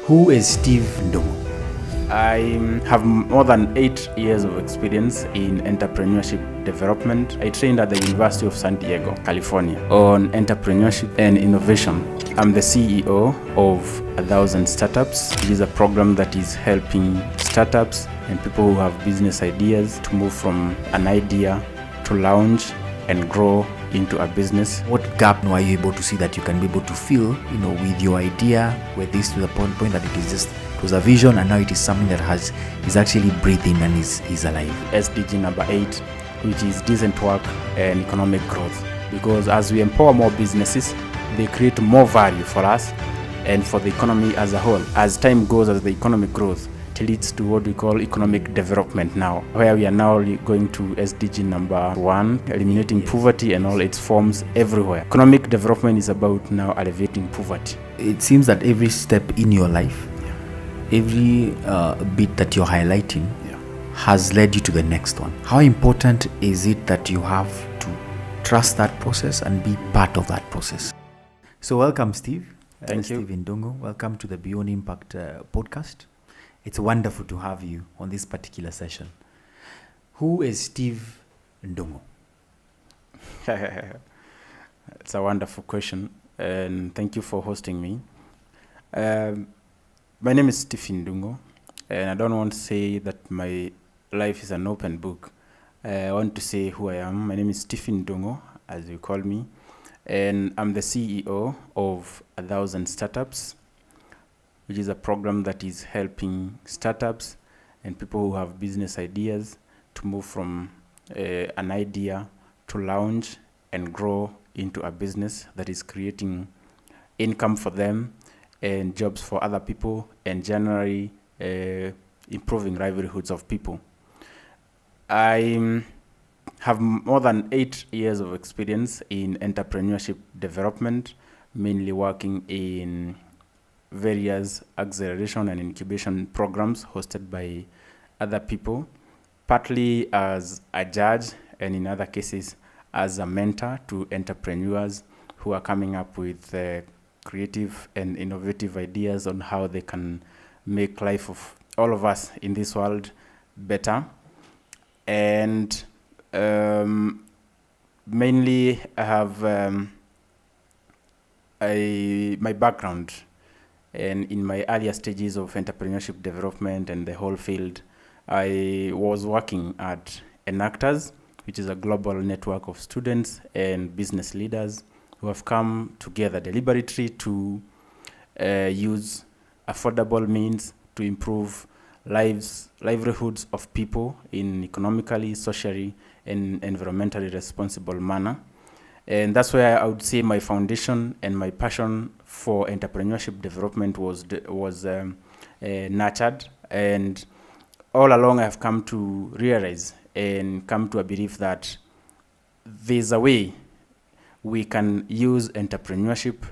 Who is Steve Ndung'u? I have more than 8 years of experience in entrepreneurship development. I trained at the University of San Diego, California, on entrepreneurship and innovation. I'm the CEO of 1,000 Startups. It is a program that is helping startups and people who have business ideas to move from an idea to launch and grow into a business. What gap are you able to see that you can be able to fill, with your idea, with this to the point that it was a vision and now it is something that is actually breathing and is alive? SDG number 8, which is decent work and economic growth. Because as we empower more businesses, they create more value for us and for the economy as a whole. As time goes, as the economic growth, it leads to what we call economic development now, where we are now going to SDG number 1, eliminating poverty and all its forms everywhere. Economic development is about now alleviating poverty. It seems that every step in your life, every bit that you're highlighting has led you to the next one. How important is it that you have to trust that process and be part of that process? So welcome, Steve. Thank you. Steve Ndung'u. Welcome to the Beyond Impact podcast. It's wonderful to have you on this particular session. Who is Steve Ndung'u? It's a wonderful question, and thank you for hosting me. My name is Steve Ndung'u, and I don't want to say that my life is an open book. I want to say who I am. My name is Steve Ndung'u, as you call me, and I'm the CEO of 1,000 Startups, which is a program that is helping startups and people who have business ideas to move from an idea to launch and grow into a business that is creating income for them and jobs for other people and generally improving livelihoods of people. I have more than 8 years of experience in entrepreneurship development, mainly working in various acceleration and incubation programs hosted by other people, partly as a judge and in other cases as a mentor to entrepreneurs who are coming up with creative and innovative ideas on how they can make life of all of us in this world better. And mainly I have my background. And in my earlier stages of entrepreneurship development and the whole field, I was working at Enactors, which is a global network of students and business leaders who have come together deliberately to use affordable means to improve livelihoods of people in economically, socially, and environmentally responsible manner. And that's where I would say my foundation and my passion for entrepreneurship development was nurtured. And all along, I have come to realize and come to a belief that there's a way we can use entrepreneurship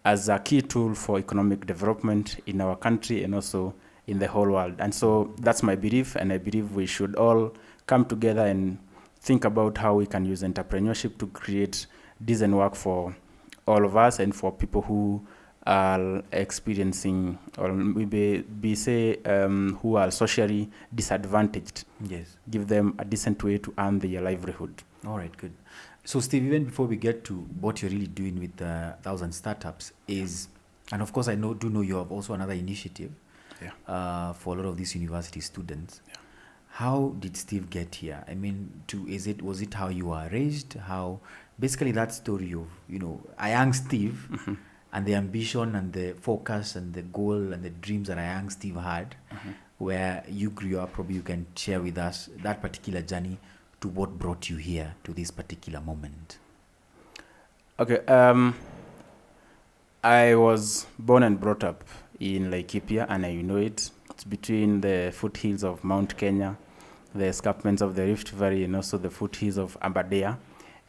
as a key tool for economic development in our country and also in the whole world. And so that's my belief, and I believe we should all come together and think about how we can use entrepreneurship to create decent work for all of us and for people who are experiencing or maybe who are socially disadvantaged. Yes. Give them a decent way to earn their livelihood. All right, good. So Steve, even before we get to what you're really doing with 1,000 Startups and of course I do know you have also another initiative for a lot of these university students. Yeah. How did Steve get here? I mean, was it how you were raised? How basically that story of a young Steve and the ambition and the focus and the goal and the dreams that a young Steve had, where you grew up. Probably you can share with us that particular journey to what brought you here to this particular moment. Okay. I was born and brought up in Laikipia, and I know it. It's between the foothills of Mount Kenya, the escarpments of the Rift Valley, and also the foothills of Aberdare.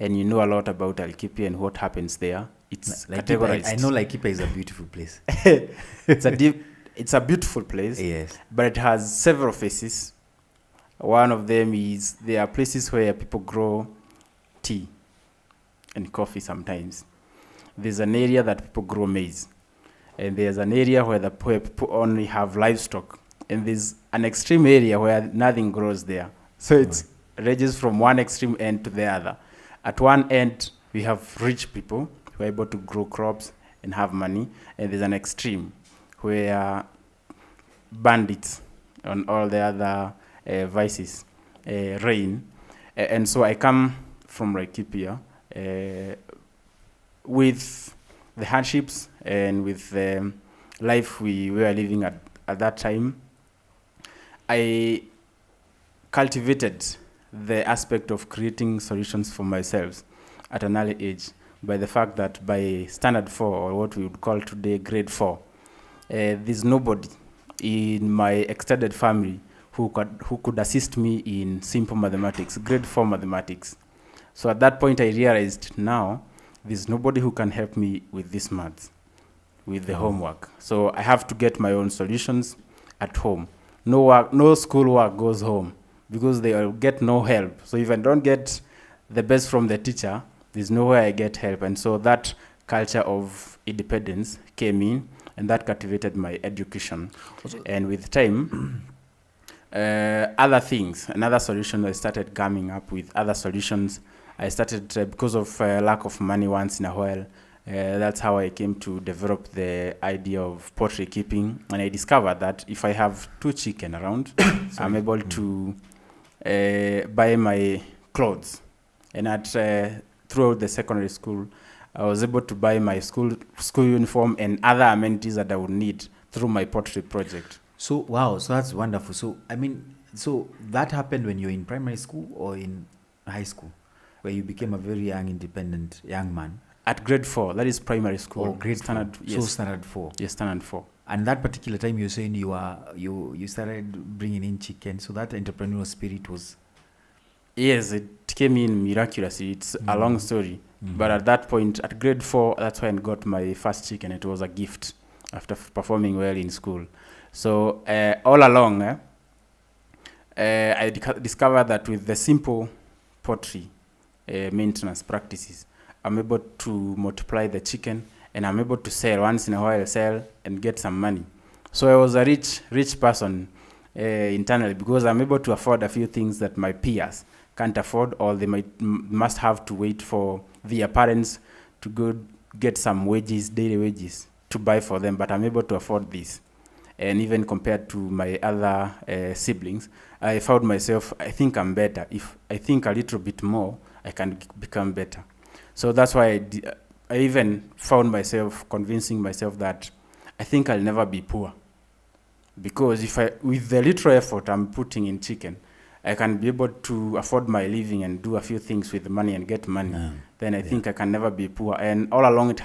And you know a lot about Laikipia and what happens there. It's categorized. I know Laikipia is a beautiful place. It's a beautiful place. Yes. But it has several faces. One of them is there are places where people grow tea and coffee sometimes. There's an area that people grow maize. and there's an area where where people only have livestock, and there's an extreme area where nothing grows there. So it ranges from one extreme end to the other. At one end, we have rich people who are able to grow crops and have money, and there's an extreme where bandits and all the other vices reign. And so I come from Laikipia with the hardships and with the life we were living at that time. I cultivated the aspect of creating solutions for myself at an early age by the fact that by standard 4, or what we would call today grade 4, there's nobody in my extended family who could assist me in simple mathematics, grade 4 mathematics. So at that point I realized now there's nobody who can help me with this maths, with the homework. So I have to get my own solutions at home. No school work goes home because they will get no help. So if I don't get the best from the teacher, there's nowhere I get help. And so that culture of independence came in, and that captivated my education. And with time, other things, another solution, I started coming up with other solutions. I started, because of lack of money once in a while, that's how I came to develop the idea of poultry keeping. And I discovered that if I have 2 chicken around, I'm able to buy my clothes. And throughout the secondary school, I was able to buy my school uniform and other amenities that I would need through my poultry project. So, wow, so that's wonderful. So, I mean, so that happened when you were in primary school or in high school, where you became a very young, independent young man? At grade 4, that is primary school. Oh, grade standard, 4. Yes. So standard 4. Yes, standard 4. And that particular time you're saying you started bringing in chicken, so that entrepreneurial spirit was... Yes, it came in miraculously. It's a long story. But at that point, at grade 4, that's when I got my first chicken. It was a gift after performing well in school. So all along, I discovered that with the simple poultry maintenance practices, I'm able to multiply the chicken, and I'm able to sell once in a while, and get some money. So I was a rich person internally, because I'm able to afford a few things that my peers can't afford, or they must have to wait for their parents to go get some wages, daily wages, to buy for them. But I'm able to afford this. And even compared to my other siblings, I found myself, I think I'm better. If I think a little bit more, I can become better. So that's why I even found myself convincing myself that I think I'll never be poor. Because with the little effort I'm putting in chicken, I can be able to afford my living and do a few things with the money and get money. Then I think I can never be poor. And all along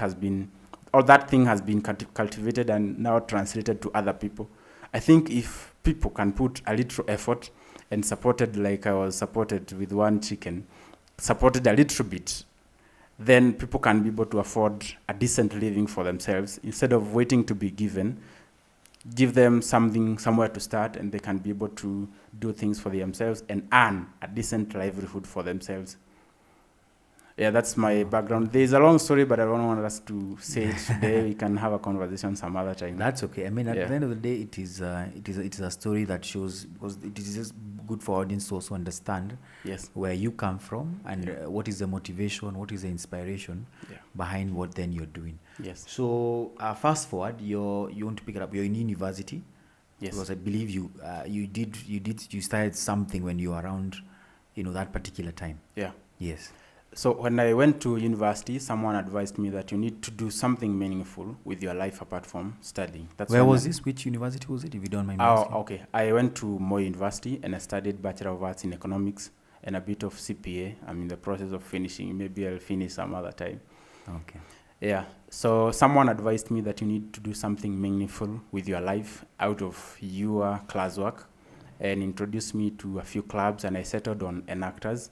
all that thing has been cultivated and now translated to other people. I think if people can put a little effort and supported, like I was supported with one chicken, supported a little bit, then people can be able to afford a decent living for themselves instead of waiting to be given. Give them somewhere to start, and they can be able to do things for themselves and earn a decent livelihood for themselves. Yeah, that's my background. There's a long story, but I don't want us to say it today. We can have a conversation some other time. That's okay. I mean, at the end of the day, it is a story that shows, because it is just good for audience to also understand where you come from and what is the motivation, what is the inspiration behind what then you're doing. Yes. So fast forward, you want to pick it up. You're in university. Yes. Because I believe you started something when you were around, that particular time. Yeah. Yes. So when I went to university, someone advised me that you need to do something meaningful with your life apart from studying. Where was this? Which university was it, if you don't mind me asking? Oh, okay. I went to Moi University and I studied Bachelor of Arts in Economics and a bit of CPA. I'm in the process of finishing. Maybe I'll finish some other time. Okay. Yeah. So someone advised me that you need to do something meaningful with your life out of your classwork, and introduced me to a few clubs, and I settled on Enactors.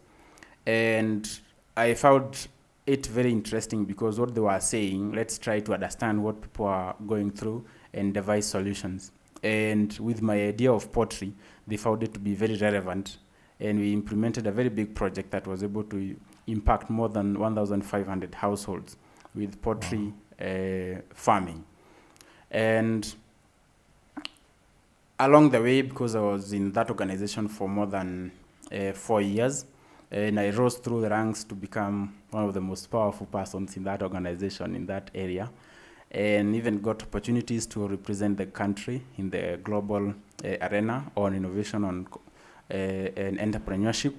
And I found it very interesting because what they were saying, let's try to understand what people are going through and devise solutions. And with my idea of poultry, they found it to be very relevant. And we implemented a very big project that was able to impact more than 1,500 households with poultry farming. And along the way, because I was in that organization for more than 4 years, and I rose through the ranks to become one of the most powerful persons in that organization, in that area, and even got opportunities to represent the country in the global arena on innovation and entrepreneurship.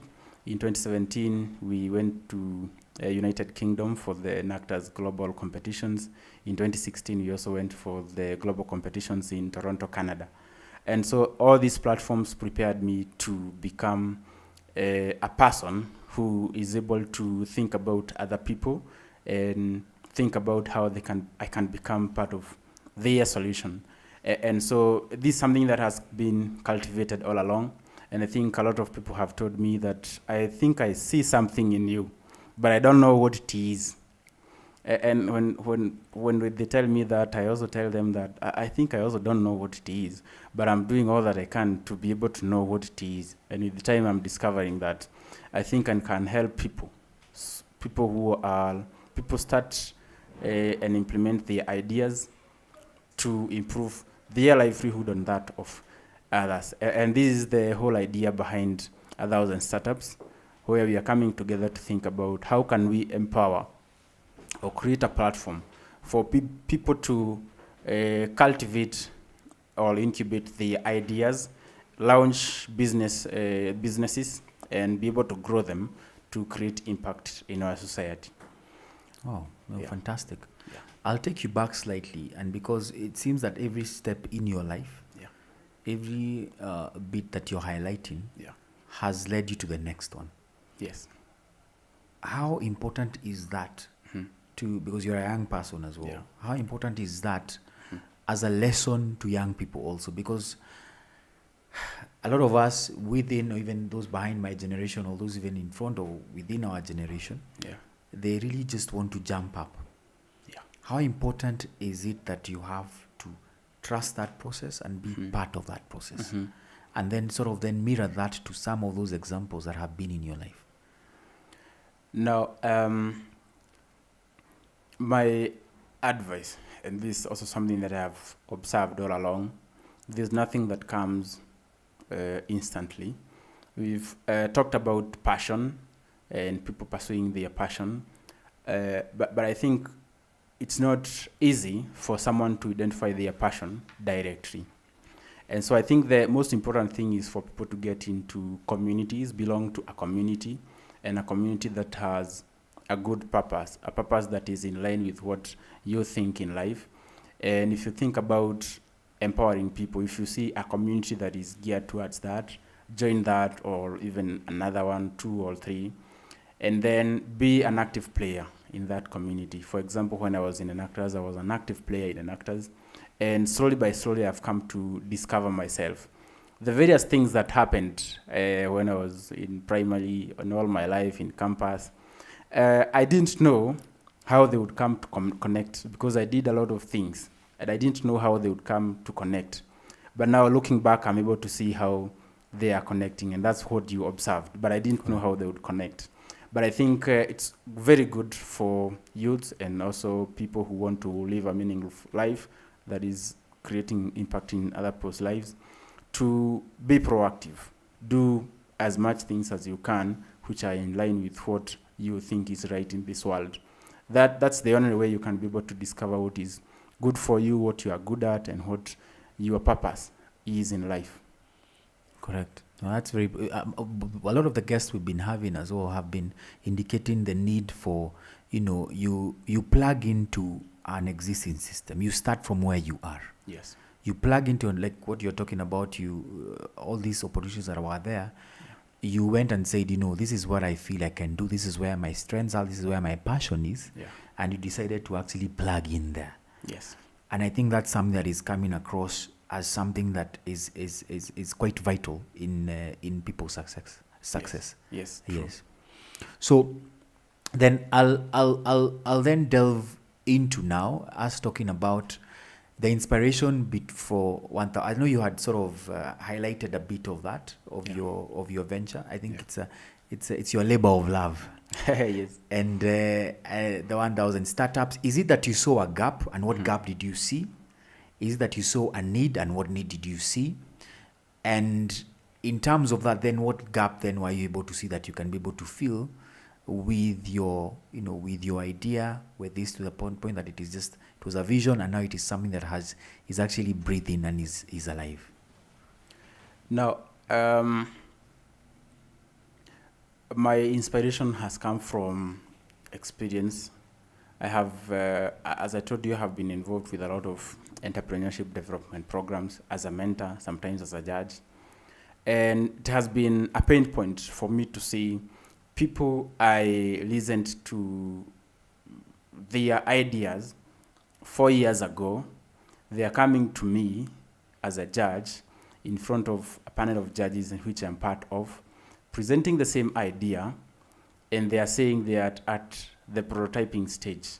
In 2017, we went to United Kingdom for the NACTA's global competitions. In 2016, we also went for the global competitions in Toronto, Canada. And so all these platforms prepared me to become a person who is able to think about other people and think about how I can become part of their solution. And so this is something that has been cultivated all along. And I think a lot of people have told me that I think I see something in you, but I don't know what it is. And when they tell me that, I also tell them that I think I also don't know what it is, but I'm doing all that I can to be able to know what it is. And with the time, I'm discovering that I think I can help people people start and implement their ideas to improve their livelihood and that of others. And this is the whole idea behind 1,000 Startups, where we are coming together to think about how can we empower or create a platform for people to cultivate or incubate the ideas, launch businesses, and be able to grow them to create impact in our society. Oh, well, Yeah. fantastic. Yeah. I'll take you back slightly, and because it seems that every step in your life, Yeah. every bit that you're highlighting Yeah. has led you to the next one. Yes. How important is that because you're a young person as well? Yeah. How important is that as a lesson to young people also? Because a lot of us within, or even those behind my generation, or those even in front or within our generation, Yeah. they really just want to jump up. Yeah. How important is it that you have to trust that process and be part of that process? And then sort of then mirror that to some of those examples that have been in your life? Now, my advice, and this is also something that I have observed all along, there's nothing that comes instantly. We've talked about passion and people pursuing their passion, but I think it's not easy for someone to identify their passion directly. And so I think the most important thing is for people to get into communities, belong to a community, and a community that has a good purpose, a purpose that is in line with what you think in life. And if you think about empowering people, if you see a community that is geared towards that, join that, or even another one, 2 or 3, and then be an active player in that community. For example, when I was in Enactors, I was an active player in Enactors, and slowly by slowly I've come to discover myself. The various things that happened when I was in primary and all my life in campus, I didn't know how they would come to connect, because I did a lot of things and I didn't know how they would come to connect. But now looking back, I'm able to see how they are connecting, and that's what you observed. But I didn't know how they would connect. But I think it's very good for youths and also people who want to live a meaningful life that is creating impact in other people's lives, to be proactive. Do as much things as you can which are in line with what you think is right in this world. That's the only way you can be able to discover what is good for you, what you are good at, and what your purpose is in life. Correct. No, that's very. A lot of the guests we've been having as well have been indicating the need for, you plug into an existing system. You start from where you are. Yes. You plug into, like what you're talking about. All these opportunities that were there. Yeah. You went and said, this is what I feel I can do. This is where my strengths are. This is where my passion is. Yeah. And you decided to actually plug in there. Yes. And I think that's something that is coming across as something that is quite vital in people's success. Yes. Yes. So then I'll then delve into now us talking about the inspiration bit for 1,000. I know you had sort of highlighted a bit of that of your venture. I think it's your labor of love. Yes. And the 1,000 Startups. Is it that you saw a gap, and what gap did you see Is it that you saw a need, and what need did you see? And in terms of that, then what gap then were you able to see that you can be able to fill with your, with your idea, with this, to the point that it was a vision, and now it is something that is actually breathing and is alive? Now, my inspiration has come from experience. I have, as I told you, I have been involved with a lot of entrepreneurship development programs as a mentor, sometimes as a judge. And it has been a pain point for me to see people I listened to their ideas 4 years ago. They are coming to me as a judge in front of a panel of judges in which I'm part of, presenting the same idea, and they are saying they are at the prototyping stage.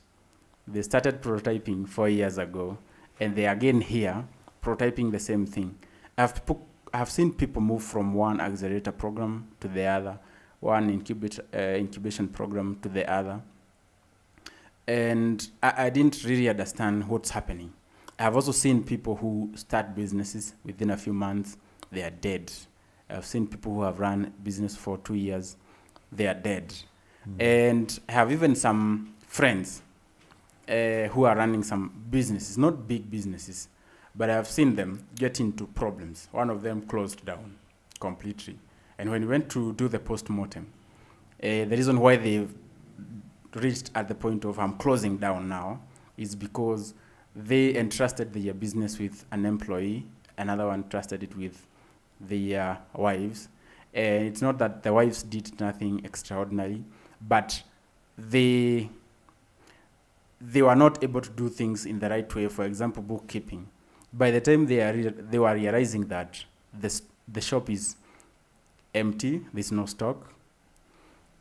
They started prototyping 4 years ago, and they are again here prototyping the same thing. I've seen people move from one accelerator program to the other, one incubation program to the other, and I didn't really understand what's happening. I've also seen people who start businesses within a few months, they are dead. I've seen people who have run business for 2 years, they are dead. And I have even some friends who are running some businesses, not big businesses, but I've seen them get into problems. One of them closed down completely. And when we went to do the post-mortem, the reason why they've reached at the point of I'm closing down now is because they entrusted their business with an employee, another one trusted it with their wives. And it's not that the wives did nothing extraordinary, but they were not able to do things in the right way. For example, bookkeeping. By the time they were realizing that the shop is empty, there's no stock,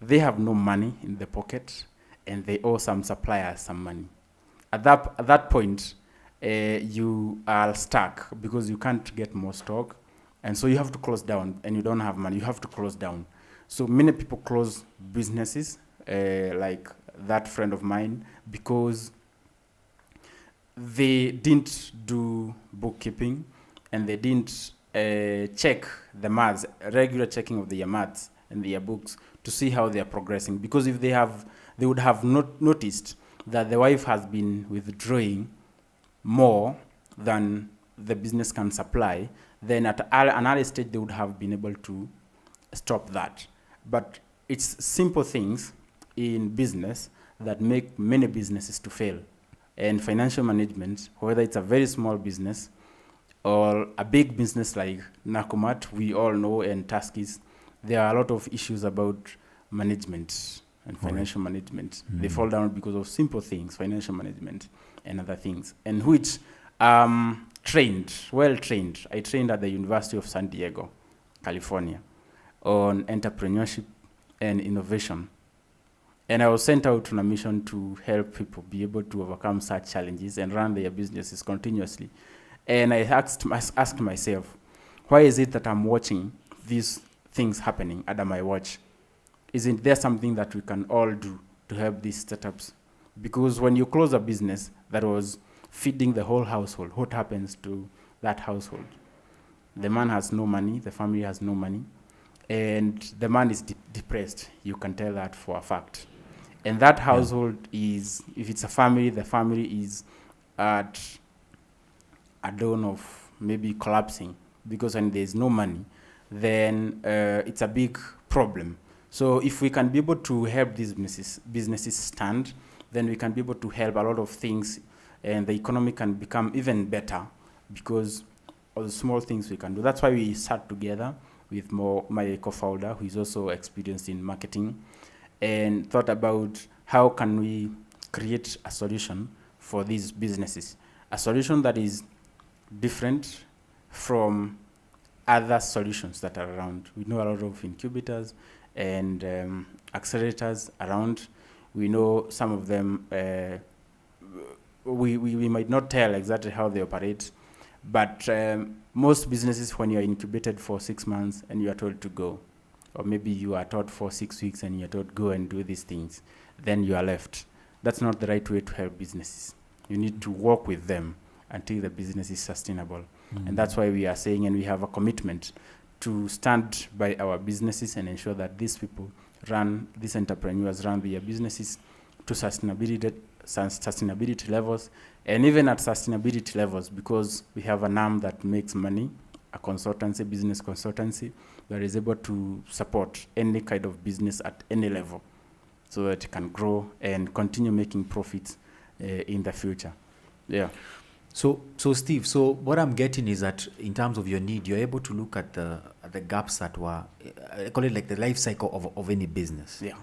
they have no money in the pocket, and they owe some suppliers some money. At that point, you are stuck because you can't get more stock, and so you have to close down, and you don't have money, you have to close down. So many people close businesses, like that friend of mine, because they didn't do bookkeeping, and they didn't check the maths, regular checking of their maths and their books to see how they are progressing. Because if they would have noticed that the wife has been withdrawing more than the business can supply, then at an early stage they would have been able to stop that. But it's simple things in business that make many businesses to fail. And financial management, whether it's a very small business or a big business like Nakumat, we all know, and Tuskies, there are a lot of issues about management and financial management. They fall down because of simple things, financial management and other things, and which well trained. I trained at the University of San Diego, California, on entrepreneurship and innovation. And I was sent out on a mission to help people be able to overcome such challenges and run their businesses continuously. And I asked myself, why is it that I'm watching these things happening under my watch? Isn't there something that we can all do to help these startups? Because when you close a business that was feeding the whole household, what happens to that household? The man has no money, the family has no money, and the man is depressed. You can tell that for a fact. And that household is, if it's a family, the family is at a dawn of maybe collapsing, because when there's no money, then it's a big problem. So if we can be able to help these businesses stand, then we can be able to help a lot of things, and the economy can become even better because of the small things we can do. That's why we sat together with my co-founder, who is also experienced in marketing, and thought about how can we create a solution for these businesses, a solution that is different from other solutions that are around. We know a lot of incubators and accelerators around. We know some of them, we might not tell exactly how they operate, but most businesses, when you are incubated for 6 months and you are told to go, or maybe you are taught for 6 weeks and you're told go and do these things, then you are left. That's not the right way to help businesses. You need to work with them until the business is sustainable. And that's why we are saying, and we have a commitment to stand by our businesses and ensure that these entrepreneurs run their businesses to sustainability levels, and even at sustainability levels, because we have an arm that makes money, a consultancy, business consultancy, that is able to support any kind of business at any level so that it can grow and continue making profits in the future. Yeah. So Steve, so what I'm getting is that in terms of your need, you're able to look at the gaps that were, I call it like the life cycle of any business. Yeah.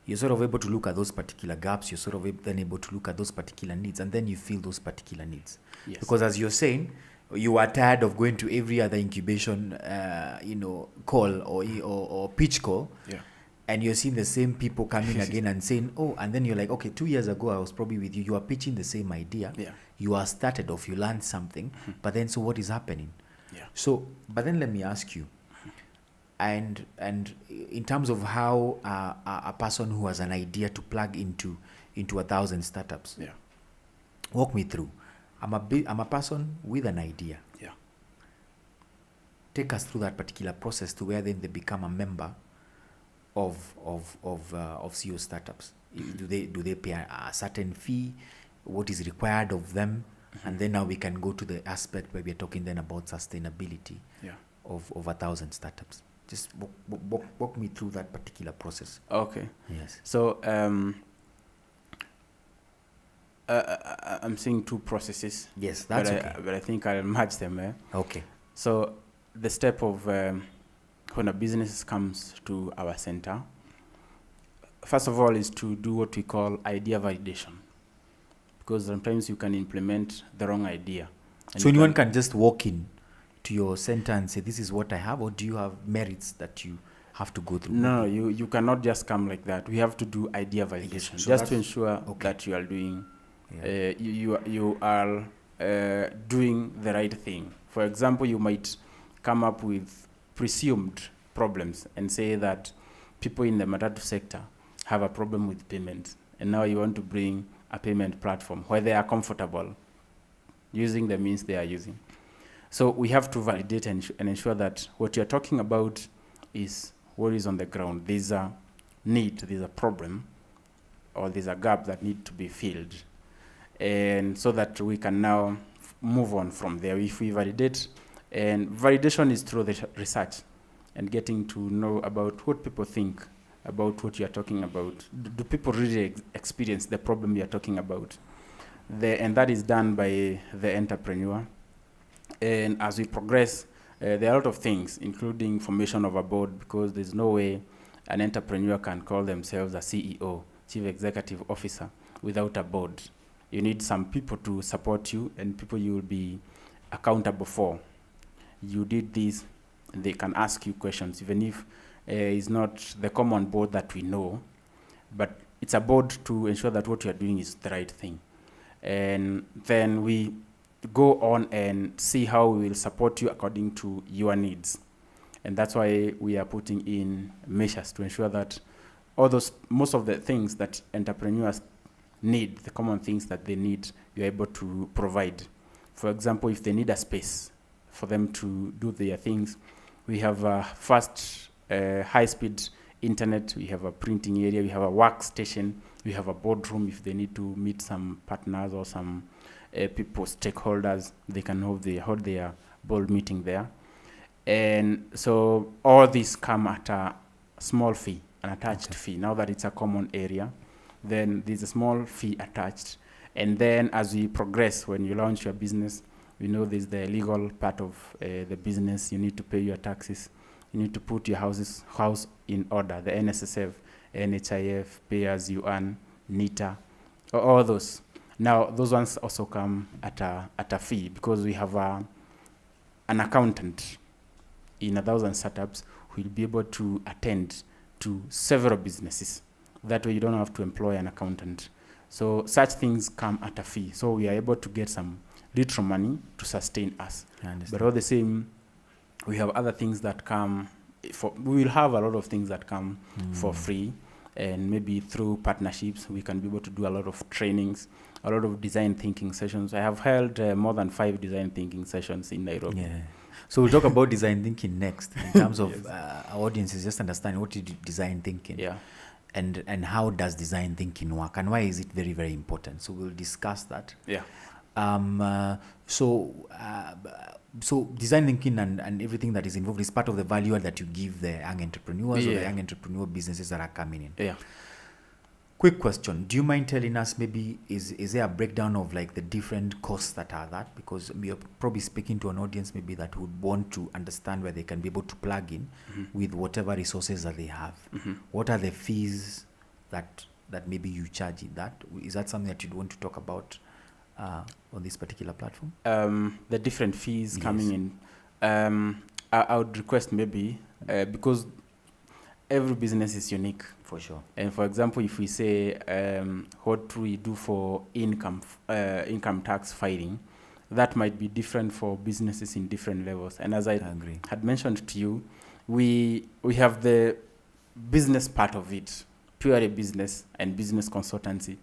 You're sort of able to look at those particular gaps. You're sort of then able to look at those particular needs, and then you fill those particular needs. Yes. Because as you're saying, you are tired of going to every other incubation, call or pitch call. Yeah. And you're seeing the same people coming again and saying, oh, and then you're like, okay, 2 years ago, I was probably with you. You are pitching the same idea. Yeah. You are started off, you learned something, but then so what is happening? Yeah. So, but then let me ask you, and in terms of how a person who has an idea to plug into 1,000 startups, Yeah. walk me through. I'm a person with an idea. Yeah. Take us through that particular process to where then they become a member of CEO startups. Do they pay a certain fee? What is required of them? And then now we can go to the aspect where we're talking then about sustainability of 1,000 startups. Just walk me through that particular process. Okay. Yes. So I'm seeing two processes. Yes, that's okay. But I think I'll match them. Okay. So the step of when a business comes to our center, first of all, is to do what we call idea validation. Because sometimes you can implement the wrong idea. So anyone can just walk in to your center and say, this is what I have, or do you have merits that you have to go through? No, you cannot just come like that. We have to do idea validation, So just to ensure that you are doing, you are doing the right thing. For example, you might come up with presumed problems and say that people in the matatu sector have a problem with payment, and now you want to bring a payment platform where they are comfortable using the means they are using. So we have to validate and ensure that what you're talking about is what is on the ground. There's a need, there's a problem, or there's a gap that need to be filled. And so that we can now move on from there. If we validate, and validation is through the research and getting to know about what people think about what you are talking about. Do people really experience the problem you are talking about? And that is done by the entrepreneur. And as we progress, there are a lot of things, including formation of a board, because there's no way an entrepreneur can call themselves a CEO, Chief Executive Officer, without a board. You need some people to support you and people you will be accountable for. You did this, and they can ask you questions, even if it's not the common board that we know, but it's a board to ensure that what you are doing is the right thing. And then we go on and see how we will support you according to your needs. And that's why we are putting in measures to ensure that most of the things that entrepreneurs need, the common things that they need, you're able to provide. For example, if they need a space for them to do their things, we have a fast, high-speed internet, we have a printing area, we have a workstation, we have a boardroom. If they need to meet some partners or some people, stakeholders, they can hold their board meeting there. And so all these come at a small fee, an attached fee. Now that it's a common area, then there's a small fee attached. And then as we progress, when you launch your business, we know there's the legal part of the business. You need to pay your taxes. You need to put your house in order, the NSSF, NHIF, pay as you earn, NITA, all those. Now, those ones also come at a fee, because we have an accountant in 1,000 startups who will be able to attend to several businesses. That way you don't have to employ an accountant. So such things come at a fee. So we are able to get some little money to sustain us. But all the same, we have other things that come we will have a lot of things that come for free. and maybe through partnerships, we can be able to do a lot of trainings, a lot of design thinking sessions. I have held more than 5 design thinking sessions in Nairobi. Yeah. So we'll talk about design thinking next in terms of Yes. our audiences just understanding what is design thinking. Yeah. And how does design thinking work and why is it very, very important? So we'll discuss that. Yeah. So design thinking and everything that is involved is part of the value add that you give the young entrepreneurs or the young entrepreneur businesses that are coming in. Yeah. Quick question. Do you mind telling us maybe is there a breakdown of like the different costs that are that? Because you're probably speaking to an audience maybe that would want to understand where they can be able to plug in with whatever resources that they have. What are the fees that maybe you charge in that? Is that something that you'd want to talk about on this particular platform? The different fees coming in. I would request maybe because every business is unique. For sure. And for example, if we say what we do for income tax filing, that might be different for businesses in different levels. And as I agree. had mentioned to you, we have the business part of it, purely business and business consultancy,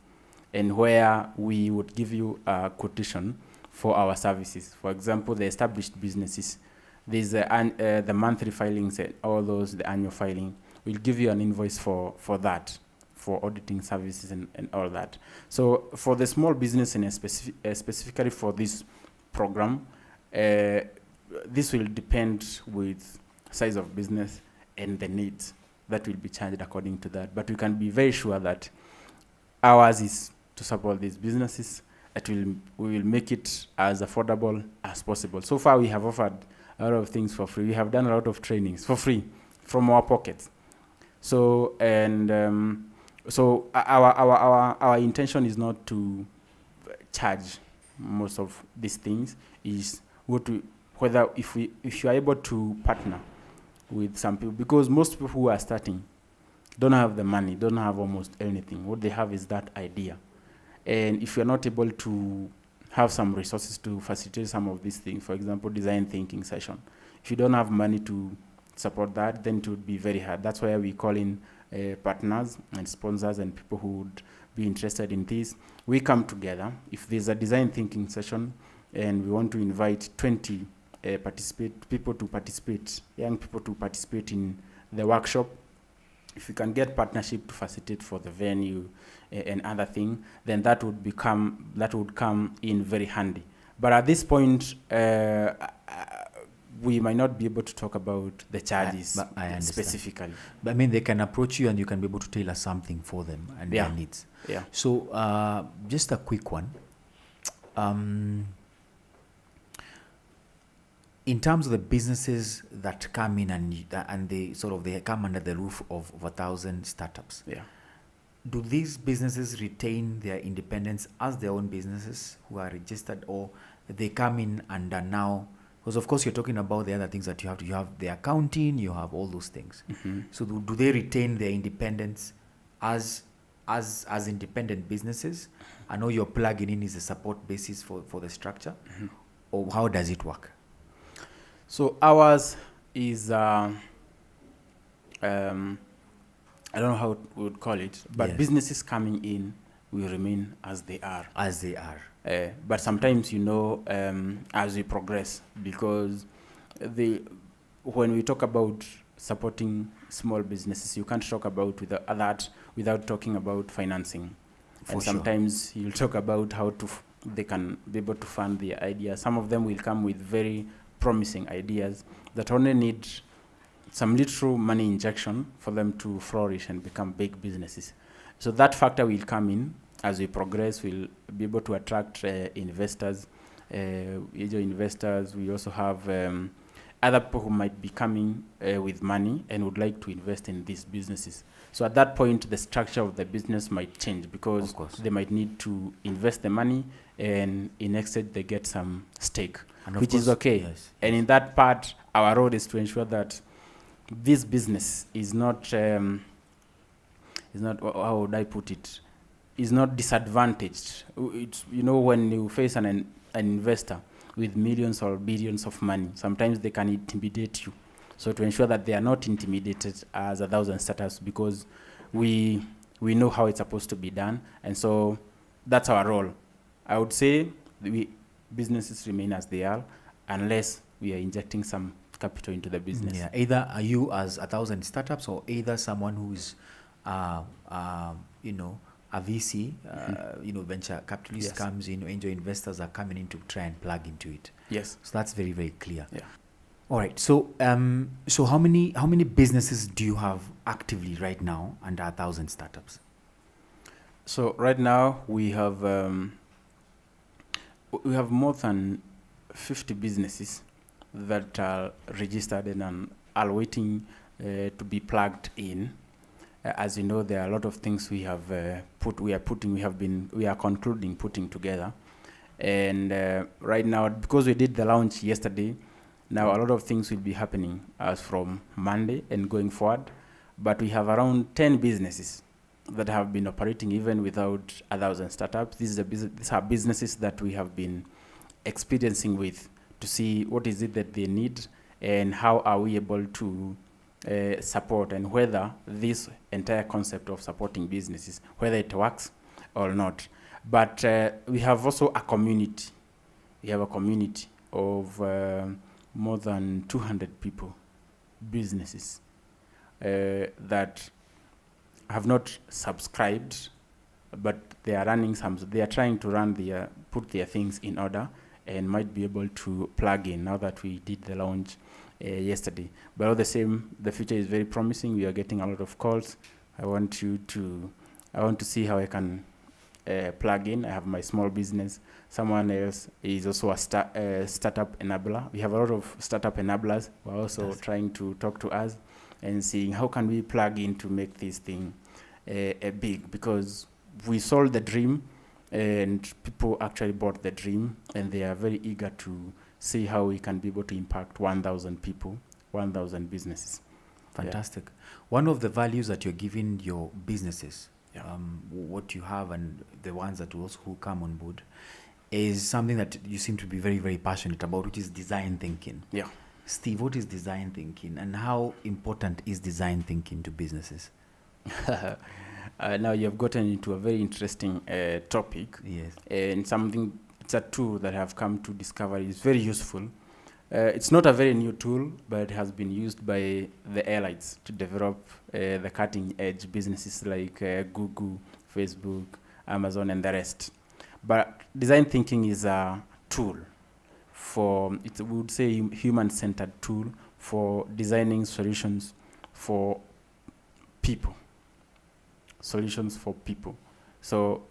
and where we would give you a quotation for our services. For example, the established businesses, there's the monthly filings and all those, the annual filing. We'll give you an invoice for that, for auditing services and all that. So for the small business and specifically for this program, this will depend with size of business and the needs that will be charged according to that. But we can be very sure that ours is to support these businesses. We will make it as affordable as possible. So far, we have offered a lot of things for free. We have done a lot of trainings for free from our pockets. So our intention is not to charge most of these things. Is whether if you are able to partner with some people, because most people who are starting don't have the money, don't have almost anything. What they have is that idea, and if you are not able to have some resources to facilitate some of these things, for example, design thinking session, if you don't have money to support that, then it would be very hard. That's why we call in partners and sponsors and people who would be interested in this. We come together. If there's a design thinking session and we want to invite 20 people to participate, young people to participate in the workshop, if we can get partnership to facilitate for the venue and other thing, then that would come in very handy. But at this point, we might not be able to talk about the charges specifically. But I mean, they can approach you and you can be able to tailor something for them and their needs. Yeah. So just a quick one. In terms of the businesses that come in and they come under the roof of 1,000 startups. Yeah. Do these businesses retain their independence as their own businesses who are registered, or they come in and are now? Because of course you're talking about the other things that you have. You have the accounting, you have all those things. So do they retain their independence as independent businesses? I know your plugging in is a support basis for the structure, or how does it work? So ours is I don't know how we would call it, but businesses coming in will remain as they are. As they are. But sometimes, as we progress, because when we talk about supporting small businesses, you can't talk about that without talking about financing. And sometimes you'll talk about how they can be able to fund their ideas. Some of them will come with very promising ideas that only need some little money injection for them to flourish and become big businesses. So that factor will come in. As we progress, we'll be able to attract investors, angel investors. We also have other people who might be coming with money and would like to invest in these businesses. So at that point, the structure of the business might change because they might need to invest the money, and in exchange they get some stake, which is okay. Yes. And in that part, our role is to ensure that this business is not, how would I put it, is not disadvantaged. It's, when you face an investor with millions or billions of money, sometimes they can intimidate you. So to ensure that they are not intimidated as 1,000 startups, because we know how it's supposed to be done, and so that's our role. I would say businesses remain as they are unless we are injecting some capital into the business. Yeah, either are you as 1,000 startups, or either someone who's a VC, venture capitalist Yes. comes in, angel investors are coming in to try and plug into it. Yes. So that's very, very clear. Yeah. All right. So so how many businesses do you have actively right now under 1,000 startups? So right now we have more than 50 businesses that are registered and are waiting to be plugged in. As you know, there are a lot of things we have we are concluding putting together. And right now, because we did the launch yesterday, now a lot of things will be happening as from Monday and going forward. But we have around 10 businesses that have been operating even without 1,000 startups. These are businesses that we have been experiencing with to see what is it that they need and how are we able to support, and whether this entire concept of supporting businesses, whether it works or not. But we have also a community. We have a community of more than 200 people, businesses that have not subscribed, but they are running they are trying to put their things in order and might be able to plug in now that we did the launch yesterday. But all the same, the future is very promising. We are getting a lot of calls. I want to see how I can plug in. I have my small business. Someone else is also a startup enabler. We have a lot of startup enablers who are also trying to talk to us and seeing how can we plug in to make this thing big, because we sold the dream and people actually bought the dream, and they are very eager to see how we can be able to impact 1,000 people, 1,000 businesses. Fantastic. Yeah. One of the values that you're giving your businesses, Yeah. What you have and the ones that who come on board, is something that you seem to be very, very passionate about, which is design thinking. Yeah. Steve, what is design thinking, and how important is design thinking to businesses? Now you have gotten into a very interesting topic. Yes. And it's a tool that I have come to discover is very useful. It's not a very new tool, but it has been used by the elites to develop the cutting edge businesses like Google, Facebook, Amazon, and the rest. But design thinking is a tool we would say human-centered tool for designing solutions for people. Solutions for people. So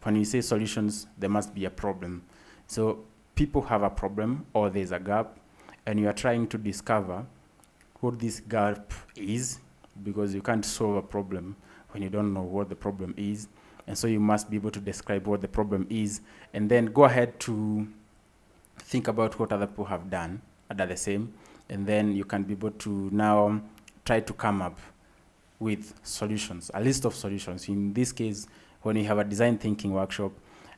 when we say solutions, there must be a problem. So people have a problem, or there's a gap, and you are trying to discover what this gap is, because you can't solve a problem when you don't know what the problem is. And so you must be able to describe what the problem is, and then go ahead to think about what other people have done that are the same, and then you can be able to now try to come up with solutions, a list of solutions. In this case, when we have a design thinking workshop,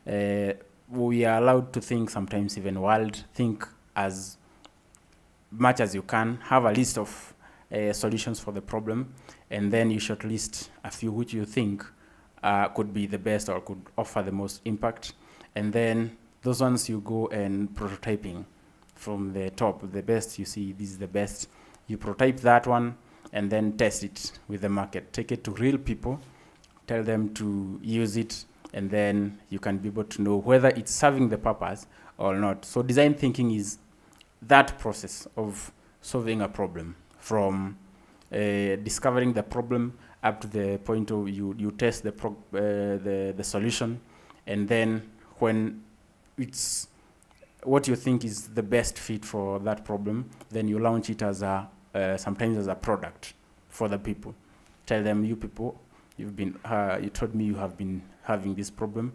we are allowed to think sometimes even wild. Think as much as you can, have a list of solutions for the problem, and then you shortlist a few which you think could be the best or could offer the most impact. And then those ones you go and prototyping from the top, the best you see, this is the best. You prototype that one and then test it with the market. Take it to real people, tell them to use it, and then you can be able to know whether it's serving the purpose or not. So design thinking is that process of solving a problem, from discovering the problem up to the point of you test the solution, and then when it's what you think is the best fit for that problem, then you launch it as sometimes as a product for the people. Tell them, you people, you told me you have been having this problem,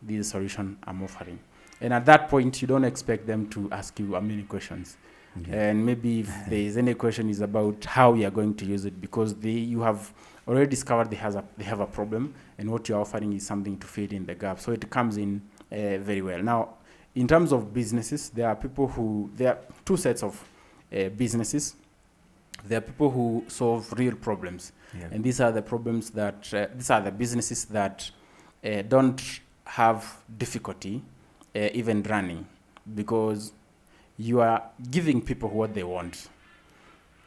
this is the solution I'm offering. And at that point, you don't expect them to ask you many questions. Okay. And maybe if there is any question, is about how you are going to use it, because you have already discovered they have a problem, and what you're offering is something to fill in the gap. So it comes in very well. Now, in terms of businesses, there are two sets of businesses. There are people who solve real problems. Yeah. And these are the problems that, these are the businesses that don't have difficulty even running, because you are giving people what they want.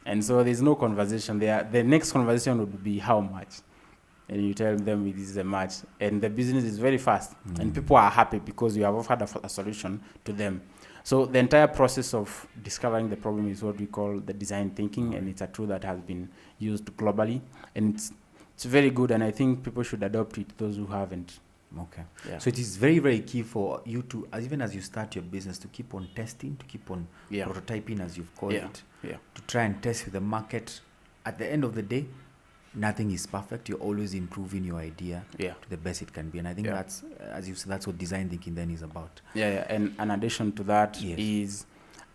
And so there's no conversation there. The next conversation would be how much. And you tell them it is a match. And the business is very fast. And people are happy because you have offered a solution to them. So the entire process of discovering the problem is what we call the design thinking, and it's a tool that has been used globally, and it's very good, and I think people should adopt it, those who haven't. Okay. Yeah. So it is very, very key for you to, even as you start your business, to keep on testing, to keep on prototyping, as you've called it, to try and test with the market. At the end of the day, nothing is perfect. You're always improving your idea to the best it can be. And I think that's, as you said, that's what design thinking then is about. And in addition to that is,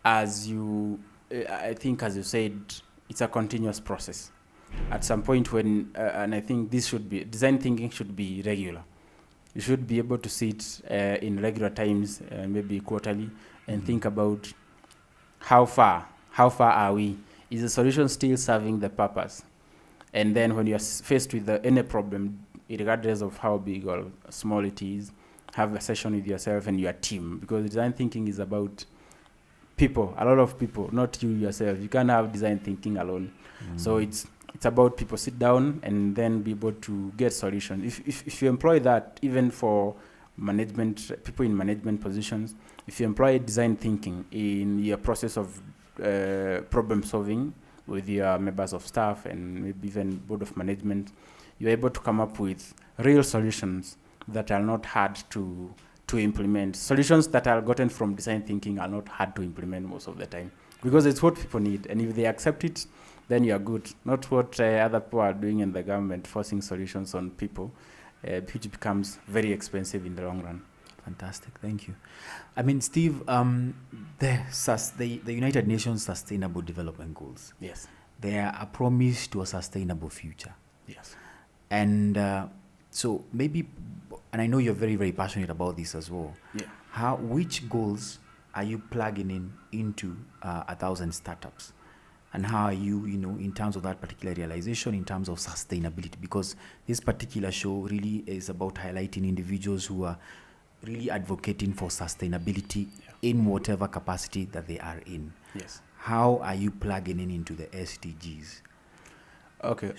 as you, I think as you said, it's a continuous process. At some point when, and I think this should be, design thinking should be regular. You should be able to sit in regular times, maybe quarterly, and think about how far are we? Is the solution still serving the purpose? And then when you're faced with any problem, regardless of how big or small it is, have a session with yourself and your team, because design thinking is about people, a lot of people, not you yourself. You can't have design thinking alone. So it's about people sit down and then be able to get solutions. If you employ that, even for management, people in management positions, if you employ design thinking in your process of problem solving with your members of staff and maybe even board of management, you're able to come up with real solutions that are not hard to implement. Solutions that are gotten from design thinking are not hard to implement most of the time, because it's what people need, and if they accept it, then you're good. Not what other people are doing in the government, forcing solutions on people, which becomes very expensive in the long run. Fantastic, thank you. I mean, Steve, the United Nations Sustainable Development Goals. Yes. They are a promise to a sustainable future. Yes. And so maybe, and I know you're very, very passionate about this as well. Yeah. Which goals are you plugging into 1,000 startups? And how are you, in terms of that particular realization, in terms of sustainability? Because this particular show really is about highlighting individuals who are really advocating for sustainability in whatever capacity that they are in. Yes. How are you plugging into the SDGs? Okay.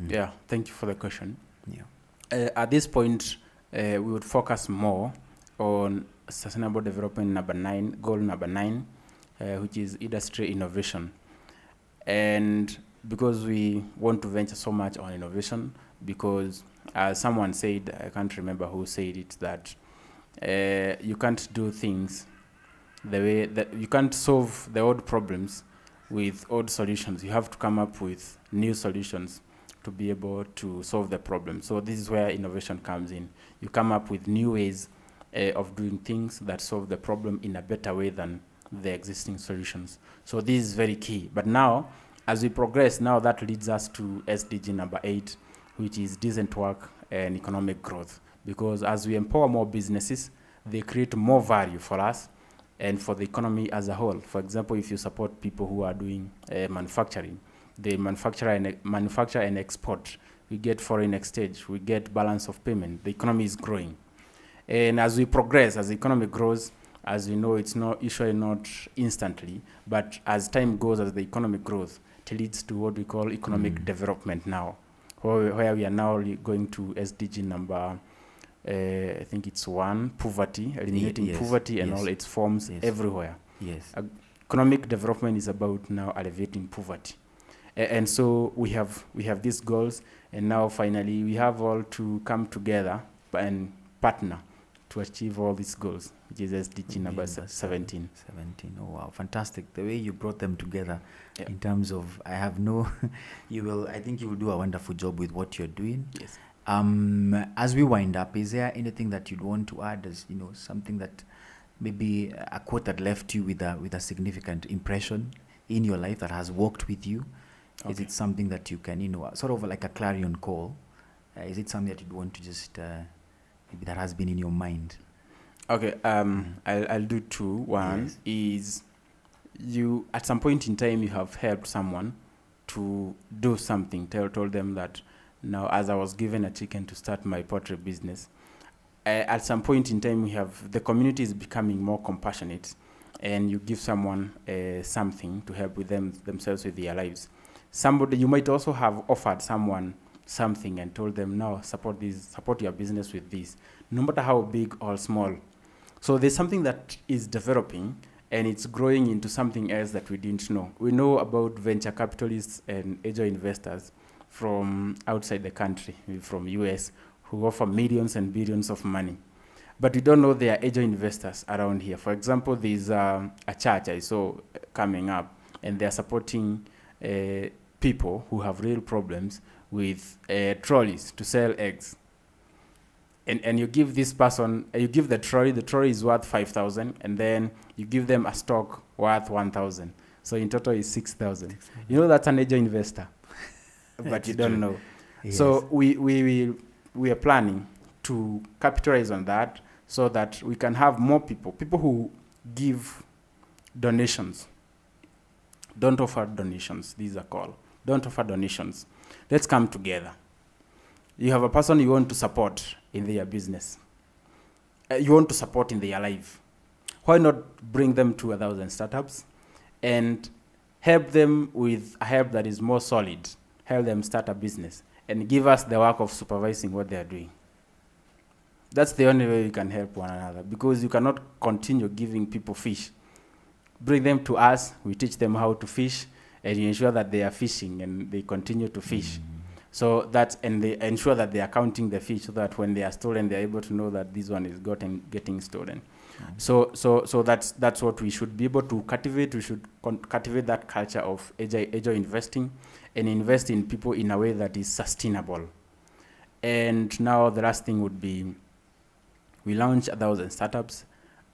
Yeah, thank you for the question. Yeah. At this point, we would focus more on Sustainable Development goal number 9, which is industry innovation. And because we want to venture so much on innovation, because as someone said, I can't remember who said it, that you can't do things the way that you can't solve the old problems with old solutions. You have to come up with new solutions to be able to solve the problem. So this is where innovation comes in. You come up with new ways of doing things that solve the problem in a better way than the existing solutions. So this is very key. But now, as we progress, now that leads us to SDG number 8, which is decent work and economic growth. Because as we empower more businesses, they create more value for us and for the economy as a whole. For example, if you support people who are doing manufacturing, they manufacture and export. We get foreign exchange, we get balance of payment. The economy is growing. And as we progress, as the economy grows, as we know, it's not usually not instantly, but as time goes, as the economy grows, it leads to what we call economic development now, where we are now going to SDG number, I think it's 1, poverty, eliminating poverty and all its forms everywhere. Yes. Economic development is about now alleviating poverty. And so we have these goals, and now finally we have all to come together and partner to achieve all these goals, which is SDG number 17. 17. Oh wow, fantastic! The way you brought them together, in terms of, I think you will do a wonderful job with what you're doing. Yes. As we wind up, is there anything that you'd want to add? As something that maybe a quote that left you with a significant impression in your life that has worked with you? Okay. Is it something that you can, sort of like a clarion call? Is it something that you'd want to just maybe that has been in your mind? Okay, I'll do 2. One is, you at some point in time you have helped someone to do something. Told them that now, as I was given a chicken to start my pottery business, at some point in time, the community is becoming more compassionate, and you give someone something to help with themselves with their lives. Somebody, you might also have offered someone something and told them, now support your business with this, no matter how big or small. So there's something that is developing, and it's growing into something else that we didn't know. We know about venture capitalists and angel investors from outside the country, from US, who offer millions and billions of money. But we don't know there are angel investors around here. For example, there's a church I saw coming up, and they're supporting people who have real problems with trolleys to sell eggs. And you give this person, you give the trolley is worth 5,000, and then you give them a stock worth 1,000. So in total is 6,000. You know that's an angel investor, but you don't know. Yes. So we are planning to capitalize on that so that we can have more people who give donations. Don't offer donations, these are called. Don't offer donations. Let's come together. You have a person you want to support in their business. You want to support in their life. Why not bring them to 1,000 startups and help them with a help that is more solid, help them start a business, and give us the work of supervising what they are doing. That's the only way we can help one another, because you cannot continue giving people fish. Bring them to us, we teach them how to fish, and you ensure that they are fishing and they continue to fish. So and they ensure that they are counting the fish, so that when they are stolen, they are able to know that this one is getting stolen. So that's what we should be able to cultivate. We should cultivate that culture of agile investing, and invest in people in a way that is sustainable. And now the last thing would be, we launch 1,000 startups.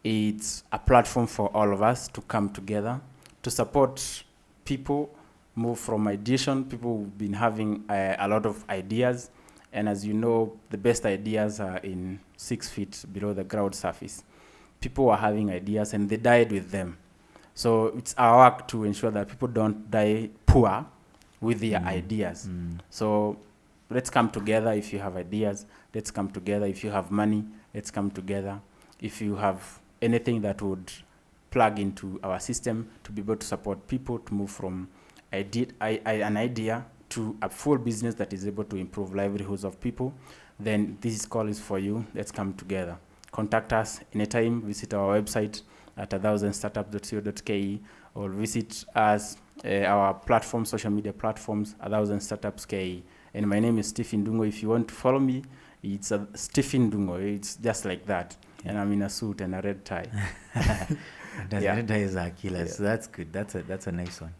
It's a platform for all of us to come together to support people move from ideation. People who've been having a lot of ideas, and as you know, the best ideas are in 6 feet below the ground surface. People are having ideas and they died with them. So it's our work to ensure that people don't die poor with their ideas. So let's come together. If you have ideas, let's come together. If you have money, let's come together. If you have anything that would plug into our system to be able to support people to move from an idea to a full business that is able to improve livelihoods of people, then this call is for you. Let's come together. Contact us anytime. Visit our website at 1000startup.co.ke, or visit us, our platform, social media platforms, 1000startups.ke. And my name is Stephen Ndung'u. If you want to follow me, it's Stephen Ndung'u. It's just like that. And I'm in a suit and a red tie. Red tie is our killer. Yeah. So that's good. That's a nice one.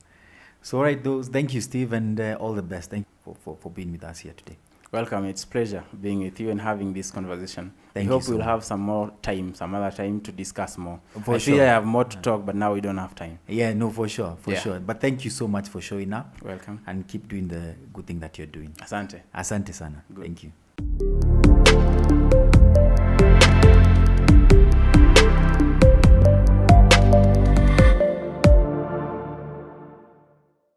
So all right, thank you, Steve, and all the best. Thank you for being with us here today. Welcome. It's a pleasure being with you and having this conversation. Thank I you. Hope we'll have some other time to discuss more. For I sure. feel I have more to talk, but now we don't have time. Yeah, no, for sure. But thank you so much for showing up. Welcome. And keep doing the good thing that you're doing. Asante. Asante sana. Good. Thank you.